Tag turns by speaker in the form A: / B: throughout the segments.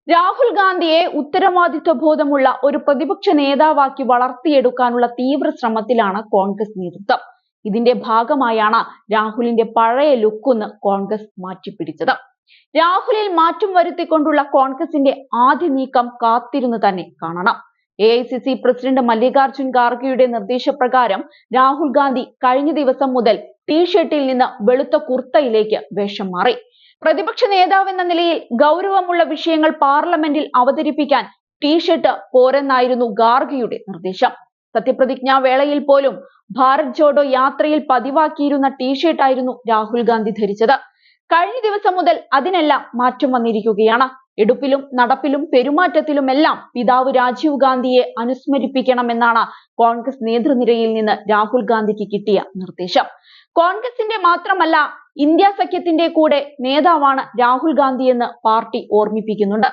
A: രാഹുൽ ഗാന്ധിയെ ഉത്തരവാദിത്വ ബോധമുള്ള ഒരു പ്രതിപക്ഷ നേതാവാക്കി വളർത്തിയെടുക്കാനുള്ള തീവ്ര ശ്രമത്തിലാണ് കോൺഗ്രസ് നേതൃത്വം. ഇതിന്റെ ഭാഗമായാണ് രാഹുലിന്റെ പഴയ ലുക്കൊന്ന് കോൺഗ്രസ് മാറ്റിപ്പിടിച്ചത്. രാഹുലിൽ മാറ്റം വരുത്തിക്കൊണ്ടുള്ള കോൺഗ്രസിന്റെ ആദ്യ നീക്കം കാത്തിരുന്ന് തന്നെ കാണണം. AICC പ്രസിഡന്റ് മല്ലികാർജുൻ ഖാർഗെയുടെ നിർദ്ദേശപ്രകാരം രാഹുൽ ഗാന്ധി കഴിഞ്ഞ ദിവസം മുതൽ ടീഷർട്ടിൽ നിന്ന് വെളുത്ത കുർത്തയിലേക്ക് വേഷം മാറി. പ്രതിപക്ഷ നേതാവെന്ന നിലയിൽ ഗൗരവമുള്ള വിഷയങ്ങൾ പാർലമെന്റിൽ അവതരിപ്പിക്കാൻ ടീഷർട്ട് പോരെന്നായിരുന്നു ഖാർഗെയുടെ നിർദ്ദേശം. സത്യപ്രതിജ്ഞാ വേളയിൽ പോലും ഭാരത് ജോഡോ യാത്രയിൽ പതിവാക്കിയിരുന്ന ടീഷർട്ടായിരുന്നു രാഹുൽ ഗാന്ധി ധരിച്ചത്. കഴിഞ്ഞ ദിവസം മുതൽ അതിനെല്ലാം മാറ്റം വന്നിരിക്കുകയാണ്. എടുപ്പിലും നടപ്പിലും പെരുമാറ്റത്തിലുമെല്ലാം പിതാവ് രാജീവ് ഗാന്ധിയെ അനുസ്മരിപ്പിക്കണമെന്നാണ് കോൺഗ്രസ് നേതൃനിരയിൽ നിന്ന് രാഹുൽ ഗാന്ധിക്ക് കിട്ടിയ നിർദ്ദേശം. കോൺഗ്രസിന്റെ മാത്രമല്ല ഇന്ത്യ സഖ്യത്തിന്റെ കൂടെ നേതാവാണ് രാഹുൽ ഗാന്ധിയെന്ന് പാർട്ടി ഓർമ്മിപ്പിക്കുന്നുണ്ട്.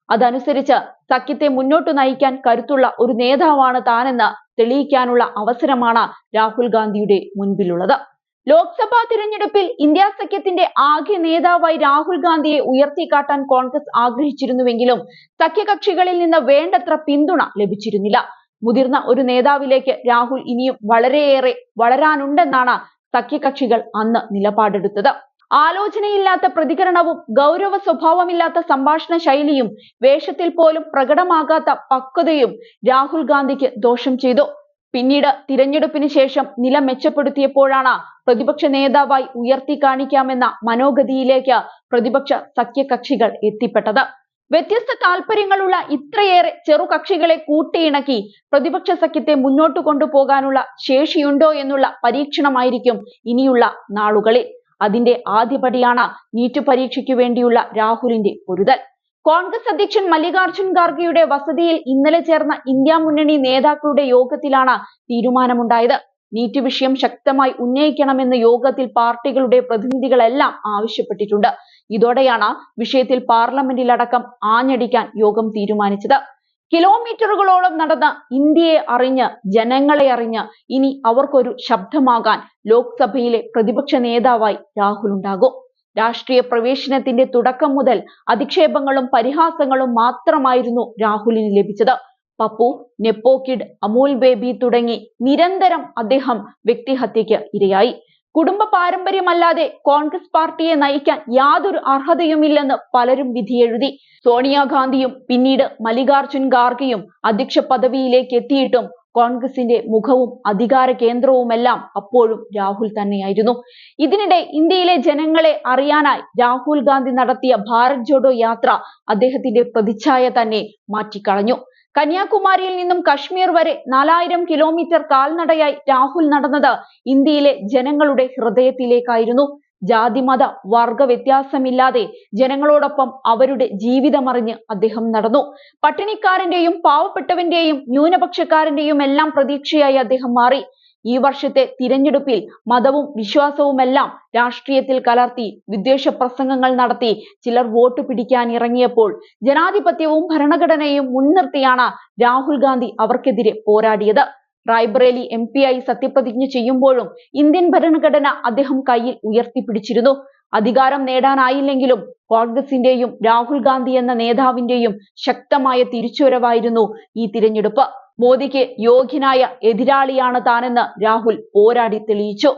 A: അതനുസരിച്ച് സഖ്യത്തെ മുന്നോട്ട് നയിക്കാൻ കരുത്തുള്ള ഒരു നേതാവാണ് താനെന്ന് തെളിയിക്കാനുള്ള അവസരമാണ് രാഹുൽ ഗാന്ധിയുടെ മുൻപിലുള്ളത്. ലോക്സഭാ തിരഞ്ഞെടുപ്പിൽ ഇന്ത്യ സഖ്യത്തിന്റെ ആകെ നേതാവായി രാഹുൽ ഗാന്ധിയെ ഉയർത്തിക്കാട്ടാൻ കോൺഗ്രസ് ആഗ്രഹിച്ചിരുന്നുവെങ്കിലും സഖ്യകക്ഷികളിൽ നിന്ന് വേണ്ടത്ര പിന്തുണ ലഭിച്ചിരുന്നില്ല. മുതിർന്ന ഒരു നേതാവിലേക്ക് രാഹുൽ ഇനിയും വളരെയേറെ വളരാനുണ്ടെന്നാണ് സഖ്യകക്ഷികൾ അന്ന് നിലപാടെടുത്തത്. ആലോചനയില്ലാത്ത പ്രതികരണവും ഗൗരവ സ്വഭാവമില്ലാത്ത സംഭാഷണ ശൈലിയും വേഷത്തിൽ പോലും പ്രകടമാകാത്ത പക്വതയും രാഹുൽ ഗാന്ധിക്ക് ദോഷം ചെയ്തു. പിന്നീട് തിരഞ്ഞെടുപ്പിന് ശേഷം നില മെച്ചപ്പെടുത്തിയപ്പോഴാണ് പ്രതിപക്ഷ നേതാവായി ഉയർത്തി കാണിക്കാമെന്ന മനോഗതിയിലേക്ക് പ്രതിപക്ഷ സഖ്യകക്ഷികൾ എത്തിപ്പെട്ടത്. വ്യത്യസ്ത താല്പര്യങ്ങളുള്ള ഇത്രയേറെ ചെറുകക്ഷികളെ കൂട്ടിയിണക്കി പ്രതിപക്ഷ സഖ്യത്തെ മുന്നോട്ട് കൊണ്ടുപോകാനുള്ള ശേഷിയുണ്ടോ എന്നുള്ള പരീക്ഷണമായിരിക്കും ഇനിയുള്ള നാളുകളിൽ. അതിന്റെ ആദ്യപടിയാണ് നീറ്റ് പരീക്ഷയ്ക്ക് വേണ്ടിയുള്ള രാഹുലിന്റെ പൊരുതൽ. കോൺഗ്രസ് അധ്യക്ഷൻ മല്ലികാർജുൻ ഖാർഗെയുടെ വസതിയിൽ ഇന്നലെ ചേർന്ന ഇന്ത്യ മുന്നണി നേതാക്കളുടെ യോഗത്തിലാണ് തീരുമാനമുണ്ടായത്. നീറ്റ് വിഷയം ശക്തമായി ഉന്നയിക്കണമെന്ന് യോഗത്തിൽ പാർട്ടികളുടെ പ്രതിനിധികളെല്ലാം ആവശ്യപ്പെട്ടിട്ടുണ്ട്. ഇതോടെയാണ് വിഷയത്തിൽ പാർലമെന്റിലടക്കം ആഞ്ഞടിക്കാൻ യോഗം തീരുമാനിച്ചത്. കിലോമീറ്ററുകളോളം നടന്ന് ഇന്ത്യയെ അറിഞ്ഞ് ജനങ്ങളെ അറിഞ്ഞ് ഇനി അവർക്കൊരു ശബ്ദമാകാൻ ലോക്സഭയിലെ പ്രതിപക്ഷ നേതാവായി രാഹുൽ ഉണ്ടാകും. രാഷ്ട്രീയ പ്രവേശനത്തിന്റെ തുടക്കം മുതൽ അധിക്ഷേപങ്ങളും പരിഹാസങ്ങളും മാത്രമായിരുന്നു രാഹുലിന് ലഭിച്ചത്. പപ്പു, നെപ്പോ കിഡ്, അമൂൽ ബേബി തുടങ്ങി നിരന്തരം അദ്ദേഹം വ്യക്തിഹത്യയ്ക്ക് ഇരയായി. കുടുംബ പാരമ്പര്യമല്ലാതെ കോൺഗ്രസ് പാർട്ടിയെ നയിക്കാൻ യാതൊരു അർഹതയുമില്ലെന്ന് പലരും വിധിയെഴുതി. സോണിയാഗാന്ധിയും പിന്നീട് മല്ലികാർജുൻ ഖാർഗെയും അധ്യക്ഷ പദവിയിലേക്ക് എത്തിയിട്ടും കോൺഗ്രസിന്റെ മുഖവും അധികാര കേന്ദ്രവുമെല്ലാം അപ്പോഴും രാഹുൽ തന്നെയായിരുന്നു. ഇതിനിടെ ഇന്ത്യയിലെ ജനങ്ങളെ അറിയാനായി രാഹുൽ ഗാന്ധി നടത്തിയ ഭാരത് ജോഡോ യാത്ര അദ്ദേഹത്തിന്റെ പ്രതിച്ഛായ തന്നെ മാറ്റിക്കളഞ്ഞു. കന്യാകുമാരിയിൽ നിന്നും കശ്മീർ വരെ 4000 കിലോമീറ്റർ കാൽനടയായി രാഹുൽ നടന്നത് ഇന്ത്യയിലെ ജനങ്ങളുടെ ഹൃദയത്തിലേക്കായിരുന്നു. ജാതിമത വർഗ വ്യത്യാസമില്ലാതെ ജനങ്ങളോടൊപ്പം അവരുടെ ജീവിതമറിഞ്ഞ് അദ്ദേഹം നടന്നു. പട്ടിണിക്കാരന്റെയും പാവപ്പെട്ടവന്റെയും ന്യൂനപക്ഷക്കാരന്റെയും എല്ലാം പ്രതീക്ഷയായി അദ്ദേഹം മാറി. ഈ വർഷത്തെ തിരഞ്ഞെടുപ്പിൽ മതവും വിശ്വാസവുമെല്ലാം രാഷ്ട്രീയത്തിൽ കലർത്തി വിദ്വേഷ പ്രസംഗങ്ങൾ നടത്തി ചിലർ വോട്ട് പിടിക്കാൻ ഇറങ്ങിയപ്പോൾ ജനാധിപത്യവും ഭരണഘടനയും മുൻനിർത്തിയാണ് രാഹുൽ ഗാന്ധി അവർക്കെതിരെ പോരാടിയത്. റായ്ബറേലി MP ആയി സത്യപ്രതിജ്ഞ ചെയ്യുമ്പോഴും ഇന്ത്യൻ ഭരണഘടന അദ്ദേഹം കയ്യിൽ ഉയർത്തിപ്പിടിച്ചിരുന്നു. അധികാരം നേടാനായില്ലെങ്കിലും കോൺഗ്രസിന്റെയും രാഹുൽ ഗാന്ധി എന്ന നേതാവിന്റെയും ശക്തമായ തിരിച്ചുവരവായിരുന്നു ഈ തിരഞ്ഞെടുപ്പ്. മോദിക്ക് യോഗ്യനായ എതിരാളിയാണ് താനെന്ന് രാഹുൽ പോരാടി തെളിയിച്ചു.